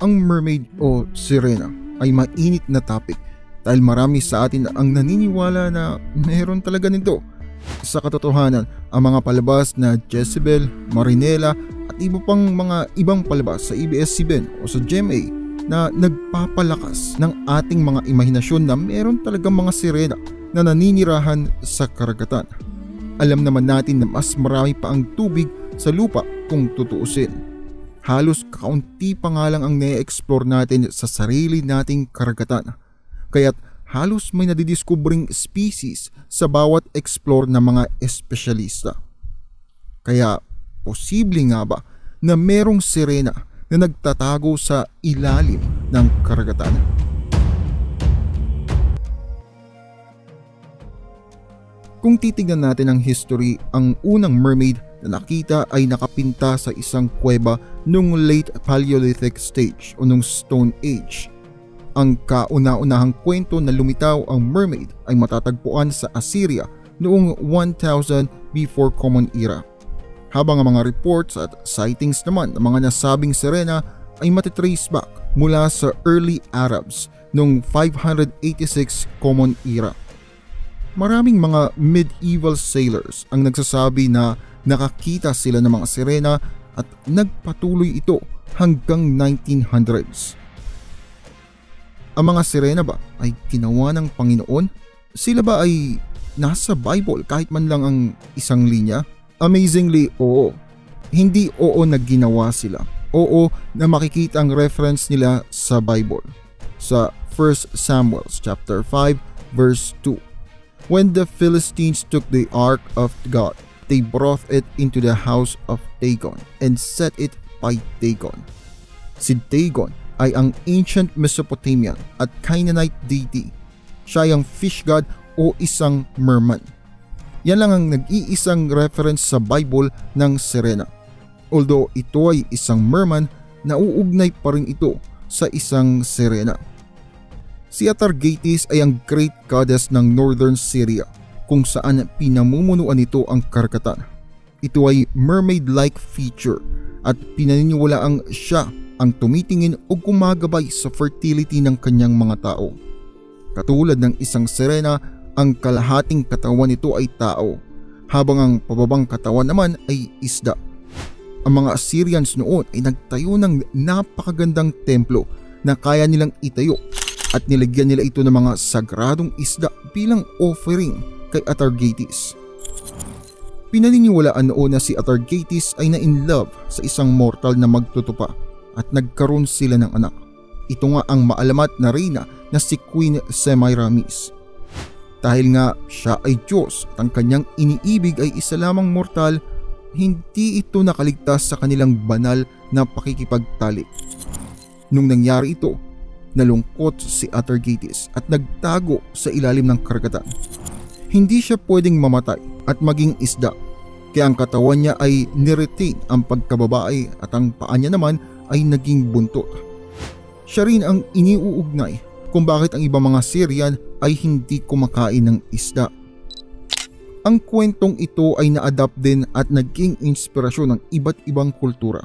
Ang mermaid o sirena ay mainit na topic dahil marami sa atin ang naniniwala na meron talaga nito. Sa katotohanan, ang mga palabas na Jezebel, Marinela at iba pang mga ibang palabas sa ABS-CBN o sa GMA na nagpapalakas ng ating mga imahinasyon na meron talagang mga sirena na naninirahan sa karagatan. Alam naman natin na mas marami pa ang tubig sa lupa kung tutuusin. Halos kakaunti pa nga lang ang na-explore natin sa sarili nating karagatan. Kaya't halos may nadidiscovering species sa bawat explore ng mga espesyalista. Kaya posible nga ba na merong sirena na nagtatago sa ilalim ng karagatan? Kung titignan natin ang history, ang unang mermaid na nakita ay nakapinta sa isang kuweba noong late Paleolithic stage o noong Stone Age. Ang kauna-unahang kwento na lumitaw ang mermaid ay matatagpuan sa Assyria noong 1000 before Common Era. Habang ang mga reports at sightings naman ng mga nasabing sirena ay matitrace back mula sa early Arabs noong 586 Common Era. Maraming mga medieval sailors ang nagsasabi na nakakita sila ng mga sirena at nagpatuloy ito hanggang 1900s. Ang mga sirena ba ay ginawa ng Panginoon? Sila ba ay nasa Bible kahit man lang ang isang linya? Amazingly, oo. Hindi oo na ginawa sila. Oo na makikita ang reference nila sa Bible. Sa 1 Samuel chapter 5 verse 2. When the Philistines took the ark of God, they brought it into the house of Dagon and set it by Dagon. Si Dagon ay ang ancient Mesopotamian at Canaanite deity. Siya ay ang fish god o isang merman. Yan lang ang nag-iisang reference sa Bible ng sirena. Although ito ay isang merman, nauugnay pa rin ito sa isang sirena. Si Atargatis ay ang great goddess ng northern Syria kung saan pinamumunuan nito ang karagatan. Ito ay mermaid-like feature at pinaniniwalaang siya ang tumitingin o gumagabay sa fertility ng kanyang mga tao. Katulad ng isang sirena, ang kalahating katawan nito ay tao, habang ang pababang katawan naman ay isda. Ang mga Assyrians noon ay nagtayo ng napakagandang templo na kaya nilang itayo at nilagyan nila ito ng mga sagradong isda bilang offering kay Atargatis. Pinaniniwalaan noon na si Atargatis ay na-inlove sa isang mortal na magtutupa at nagkaroon sila ng anak. Ito nga ang maalamat na reyna na si Queen Semiramis. Dahil nga siya ay Diyos at ang kanyang iniibig ay isa lamang mortal, hindi ito nakaligtas sa kanilang banal na pakikipagtalik. Nung nangyari ito, nalungkot si Atargatis at nagtago sa ilalim ng karagatan. Hindi siya pwedeng mamatay at maging isda, kaya ang katawan niya ay niretain ang pagkababae at ang paa niya naman ay naging buntot. Siya rin ang iniuugnay kung bakit ang ibang mga Syrian ay hindi kumakain ng isda. Ang kwentong ito ay na-adapt din at naging inspirasyon ng iba't ibang kultura,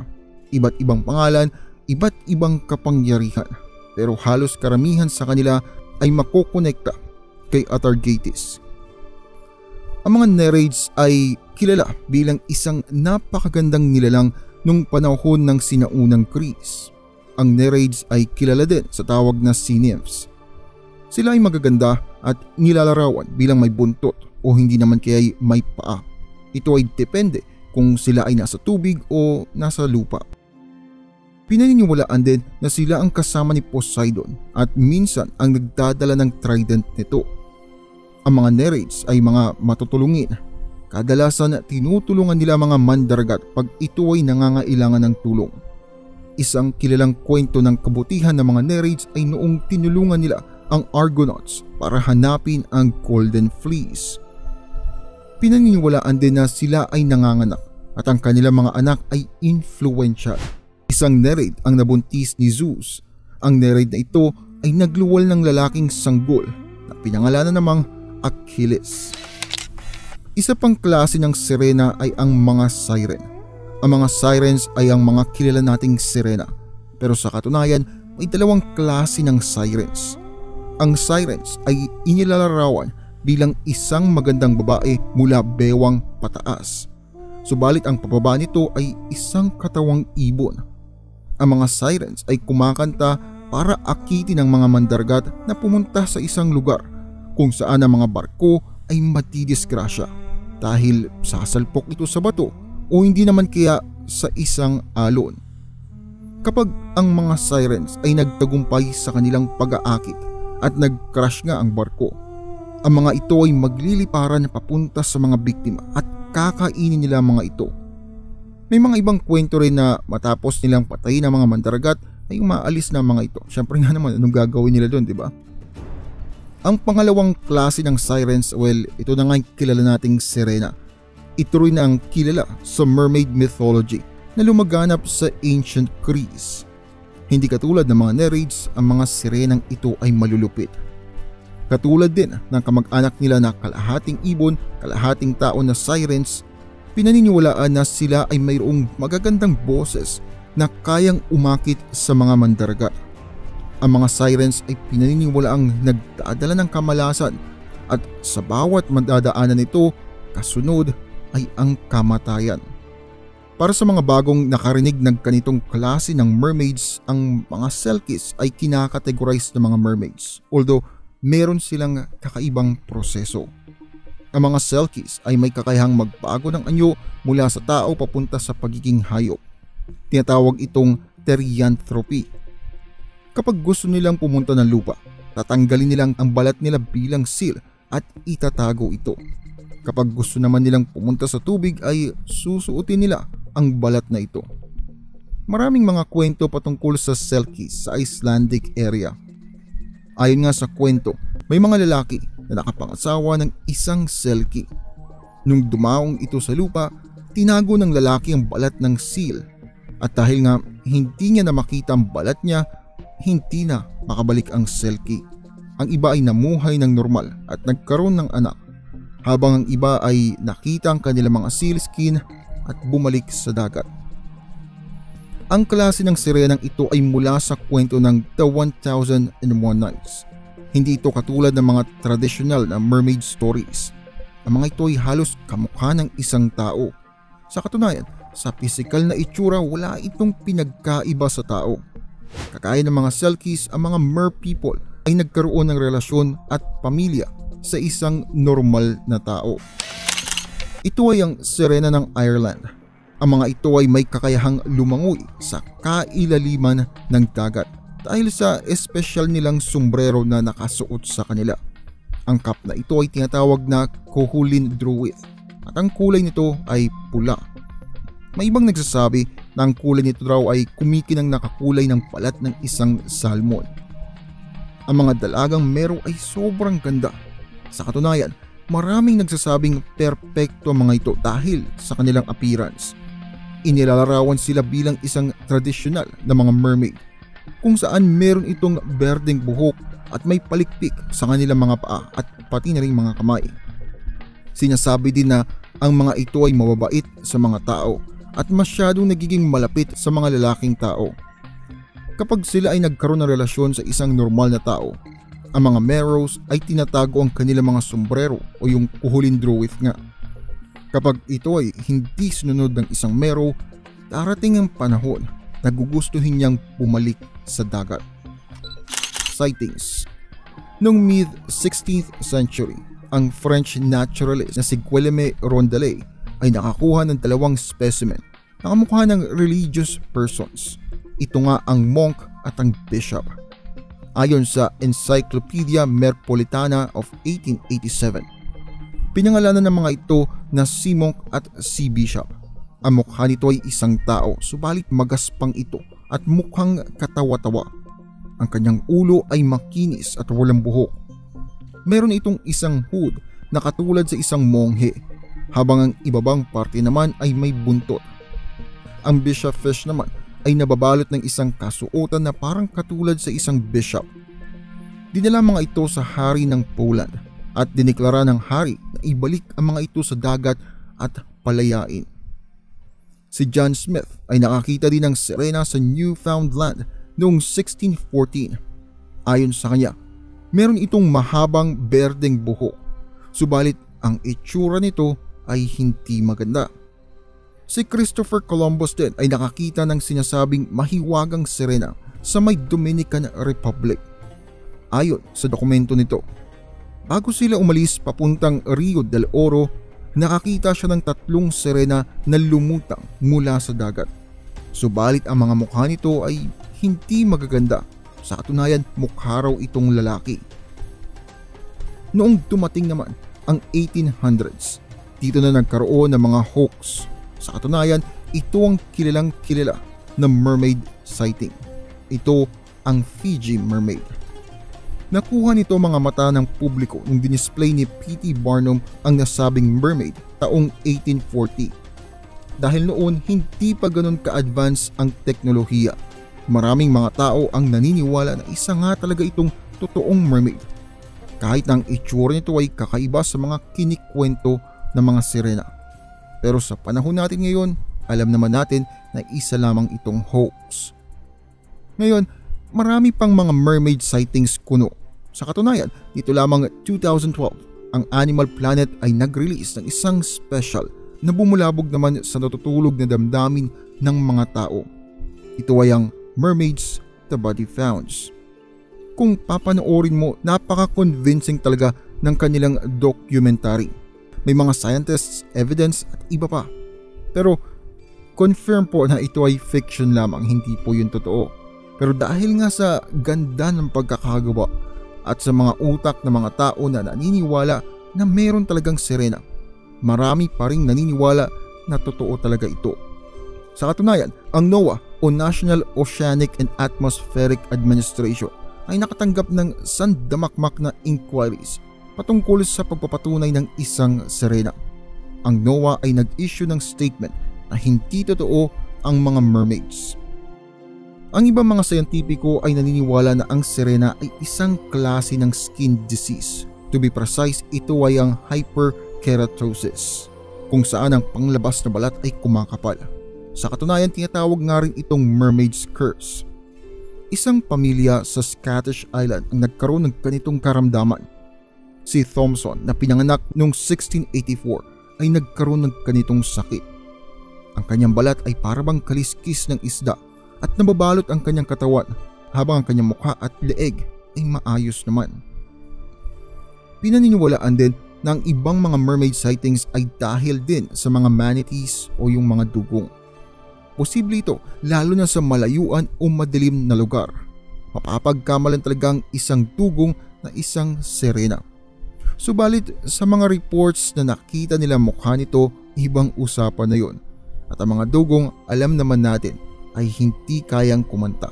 iba't ibang pangalan, iba't ibang kapangyarihan. Pero halos karamihan sa kanila ay makokonekta kay Atargatis. Ang mga Nereids ay kilala bilang isang napakagandang nilalang nung panahon ng sinaunang Greece. Ang Nereids ay kilala din sa tawag na sea nymphs. Sila ay magaganda at nilalarawan bilang may buntot o hindi naman kaya may paa. Ito ay depende kung sila ay nasa tubig o nasa lupa. Pinaniniwalaan din na sila ang kasama ni Poseidon at minsan ang nagdadala ng trident nito. Ang mga Nereids ay mga matutulungin. Kadalasan tinutulungan nila mga mandaragat pag ito ay nangangailangan ng tulong. Isang kilalang kwento ng kabutihan ng mga Nereids ay noong tinulungan nila ang Argonauts para hanapin ang Golden Fleece. Pinaniniwalaan din na sila ay nanganganak at ang kanilang mga anak ay influential. Isang Nereid ang nabuntis ni Zeus. Ang Nereid na ito ay nagluwal ng lalaking sanggol na pinangalanan namang Achilles. Isa pang klase ng sirena ay ang mga siren. Ang mga sirens ay ang mga kilala nating sirena. Pero sa katunayan, may dalawang klase ng sirens. Ang sirens ay inilalarawan bilang isang magandang babae mula bewang pataas. Subalit ang pababa nito ay isang katawang ibon. Ang mga sirens ay kumakanta para akitin ang mga mandargat na pumunta sa isang lugar kung saan ang mga barko ay matidisgrasya dahil sasalpok ito sa bato o hindi naman kaya sa isang alon. Kapag ang mga sirens ay nagtagumpay sa kanilang pag-aakit at nag-crash nga ang barko, ang mga ito ay magliliparan papunta sa mga biktima at kakainin nila ang mga ito. May mga ibang kwento rin na matapos nilang patayin ang mga mandaragat ay umaalis na mga ito. Syempre nga naman, anong gagawin nila doon, di ba? Ang pangalawang klase ng sirens, well, ito na nga yung kilala nating sirena. Ito rin ang kilala sa mermaid mythology na lumaganap sa ancient Greece. Hindi katulad ng mga nereids, ang mga sirenang ito ay malulupit. Katulad din ng kamag-anak nila na kalahating ibon, kalahating tao na sirens, pinaniniwalaan na sila ay mayroong magagandang boses na kayang umakit sa mga mandaragat. Ang mga sirens ay pinaniniwalaang nagdadala ng kamalasan at sa bawat madadaanan nito, kasunod ay ang kamatayan. Para sa mga bagong nakarinig ng ganitong klase ng mermaids, ang mga Selkies ay kinakategorize ng mga mermaids, although meron silang kakaibang proseso. Ang mga Selkies ay may kakayahang magbago ng anyo mula sa tao papunta sa pagiging hayop. Tinatawag itong therianthropy. Kapag gusto nilang pumunta ng lupa, tatanggalin nilang ang balat nila bilang seal at itatago ito. Kapag gusto naman nilang pumunta sa tubig ay susuotin nila ang balat na ito. Maraming mga kwento patungkol sa Selkies sa Icelandic area. Ayon nga sa kwento, may mga lalaki na nakapangasawa ng isang Selkie. Nung dumaong ito sa lupa, tinago ng lalaki ang balat ng seal. At dahil nga hindi niya na makita ang balat niya, hindi na makabalik ang Selkie. Ang iba ay namuhay ng normal at nagkaroon ng anak, habang ang iba ay nakita ang kanilang mga seal skin at bumalik sa dagat. Ang klase ng sirenang ito ay mula sa kwento ng The 1001 Nights. Hindi ito katulad ng mga traditional na mermaid stories. Ang mga ito ay halos kamukha ng isang tao. Sa katunayan, sa pisikal na itsura wala itong pinagkaiba sa tao. Kakaya ng mga Selkies, ang mga mer people ay nagkaroon ng relasyon at pamilya sa isang normal na tao. Ito ay ang sirena ng Ireland. Ang mga ito ay may kakayahang lumangoy sa kailaliman ng dagat dahil sa espesyal nilang sombrero na nakasuot sa kanila. Ang cap na ito ay tinatawag na Cohulin Druid at ang kulay nito ay pula. May ibang nagsasabi na ang kulay nito raw ay kumikinang nakakulay ng balat ng isang salmon. Ang mga dalagang mero ay sobrang ganda. Sa katunayan, maraming nagsasabing perpekto ang mga ito dahil sa kanilang appearance. Inilalarawan sila bilang isang tradisyonal na mga mermaid, kung saan meron itong berdeng buhok at may palikpik sa kanilang mga paa at pati na rin mga kamay. Sinasabi din na ang mga ito ay mababait sa mga tao at masyadong nagiging malapit sa mga lalaking tao. Kapag sila ay nagkaroon ng relasyon sa isang normal na tao, ang mga meros ay tinatago ang kanilang mga sombrero o yung Cohulin Druid nga. Kapag ito ay hindi sinunod ng isang mero, darating ang panahon na gugustuhin niyang bumalik sa dagat. Sightings. Noong mid-16th century, ang French naturalist na si Guillaume Rondelet ay nakakuha ng dalawang specimen na kamukha ng religious persons. Ito nga ang monk at ang bishop. Ayon sa Encyclopedia Metropolitana of 1887, pinangalanan ng mga ito na si monk at si bishop. Ang mukha nito ay isang tao, subalit magaspang ito at mukhang katawa-tawa. Ang kanyang ulo ay makinis at walang buhok. Meron itong isang hood na katulad sa isang monghe, habang ang ibabang parte naman ay may buntot. Ang bishop fish naman ay nababalot ng isang kasuotan na parang katulad sa isang bishop. Dinala mga ito sa hari ng Poland at diniklara ng hari na ibalik ang mga ito sa dagat at palayain. Si John Smith ay nakakita din ng sirena sa Newfoundland noong 1614. Ayon sa kanya, meron itong mahabang berdeng buhok, subalit ang itsura nito ay hindi maganda. Si Christopher Columbus din ay nakakita ng sinasabing mahiwagang sirena sa may Dominican Republic. Ayon sa dokumento nito, bago sila umalis papuntang Rio del Oro, nakakita siya ng 3 sirena na lumutang mula sa dagat. Subalit ang mga mukha nito ay hindi magaganda. Sa katunayan, mukha raw itong lalaki. Noong dumating naman ang 1800s, dito na nagkaroon ng mga hoax. Sa katunayan, ito ang kilalang kilala na mermaid sighting. Ito ang Fiji mermaid. Nakuha nito mga mata ng publiko nung dinisplay ni P.T. Barnum ang nasabing mermaid taong 1840. Dahil noon hindi pa ganun ka-advance ang teknolohiya, maraming mga tao ang naniniwala na isa nga talaga itong totoong mermaid. Kahit na ang itsura nito ay kakaiba sa mga kinikwento ng mga sirena. Pero sa panahon natin ngayon, alam naman natin na isa lamang itong hoax. Ngayon, marami pang mga mermaid sightings kuno. Sa katunayan, dito lamang 2012, ang Animal Planet ay nag-release ng isang special na bumulabog naman sa natutulog na damdamin ng mga tao. Ito ay ang Mermaids, the Body Founds. Kung papanoorin mo, napaka-convincing talaga ng kanilang documentary. May mga scientists, evidence at iba pa. Pero confirm po na ito ay fiction lamang, hindi po yun totoo. Pero dahil nga sa ganda ng pagkakagawa at sa mga utak ng mga tao na naniniwala na meron talagang sirena, marami pa ring naniniwala na totoo talaga ito. Sa katunayan, ang NOAA o National Oceanic and Atmospheric Administration ay nakatanggap ng sandamakmak na inquiries patungkol sa pagpapatunay ng isang sirena. Ang NOAA ay nag-issue ng statement na hindi totoo ang mga mermaids. Ang ibang mga siyentipiko ay naniniwala na ang sirena ay isang klase ng skin disease. To be precise, ito ay ang hyperkeratosis, kung saan ang panglabas na balat ay kumakapal. Sa katunayan, tinatawag nga rin itong mermaid's curse. Isang pamilya sa Scottish Island ang nagkaroon ng ganitong karamdaman. Si Thompson na pinanganak noong 1684 ay nagkaroon ng ganitong sakit. Ang kanyang balat ay parabang kaliskis ng isda at nababalot ang kanyang katawan habang ang kanyang mukha at leeg ay maayos naman. Pinaniniwalaan din na ang ibang mga mermaid sightings ay dahil din sa mga manatees o yung mga dugong. Posible ito lalo na sa malayuan o madilim na lugar. Mapapagkamalan talagang isang dugong na isang sirena. Subalit sa mga reports na nakita nila mukha nito, ibang usapan na yon. At ang mga dugong, alam naman natin, ay hindi kayang kumanta.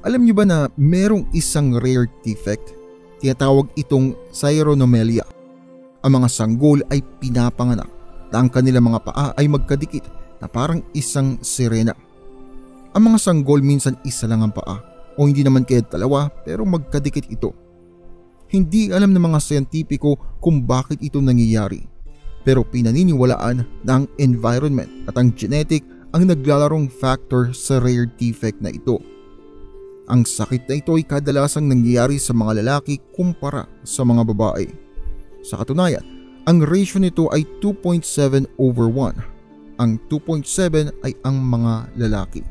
Alam niyo ba na merong isang rare defect? Tinatawag itong Chironomelia. Ang mga sanggol ay pinapanganak na ang kanilang mga paa ay magkadikit na parang isang sirena. Ang mga sanggol minsan isa lang ang paa o hindi naman kaya dalawa pero magkadikit ito. Hindi alam ng mga siyentipiko kung bakit ito nangyayari, pero pinaniniwalaan na ang environment at ang genetic ang naglalarong factor sa rare defect na ito. Ang sakit na ito ay kadalasang nangyayari sa mga lalaki kumpara sa mga babae. Sa katunayan, ang ratio nito ay 2.7/1. Ang 2.7 ay ang mga lalaki.